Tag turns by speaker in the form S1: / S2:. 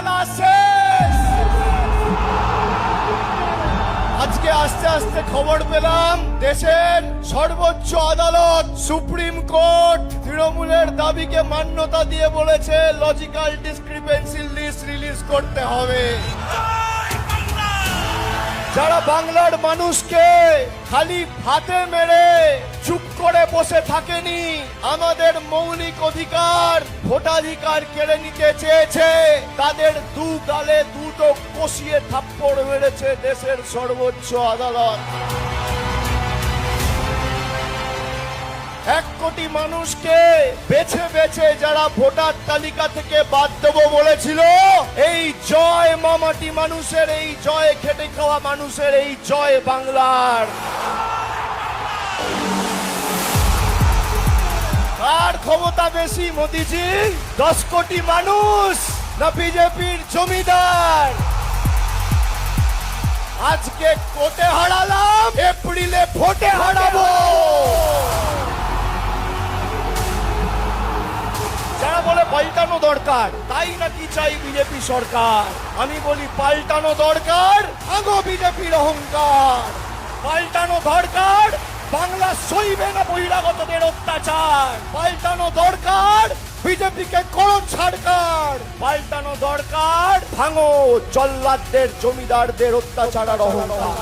S1: খেলা শেষ। আজকে আস্তে আস্তে খবর পেলাম দেশের সর্বোচ্চ আদালত সুপ্রিম কোর্ট তৃণমূলের দাবিকে মান্যতা দিয়ে বলেছে লজিক্যাল ডিসক্রিপেন্সি লিস্ট রিলিজ করতে হবে। যারা বাংলার মানুষকে খালি ভাতে মেরে চুপ করে বসে থাকেনি, আমাদের মৌলিক অধিকার ভোটাধিকার কেড়ে নিতে চেয়েছে, তাদের দু গালে দুটো কষিয়ে থাপ্পড় মেরেছে দেশের সর্বোচ্চ আদালত। 1 কোটি মানুষকে বেছে বেছে যারা ভোটার তালিকা থেকে বাদ দেবো বলেছিল, এই জয় মামাটি মানুষের, এই জয় খেটে খাওয়া মানুষের, এই জয় বাংলার। কার ক্ষমতা বেশি মোদিজি? 10 কোটি মানুষ না বিজেপির জমিদার? আজকে কোর্টে হারালাম, এপ্রিলে ভোটে হারাবো। যারা বলে পাল্টানো দরকার, তাই নাকি চাই বিজেপি সরকার। আমি বলি পাল্টানো দরকার, ভাঙো বিজেপির অহংকার। পাল্টানো দরকার, বাংলা সইবে না বহিরাগতদের অত্যাচার। পাল্টানো দরকার, বিজেপিকে করো ছাড়কার। পাল্টানো দরকার, ভাঙো জল্লাদদের জমিদারদের অত্যাচার আর অহংকার।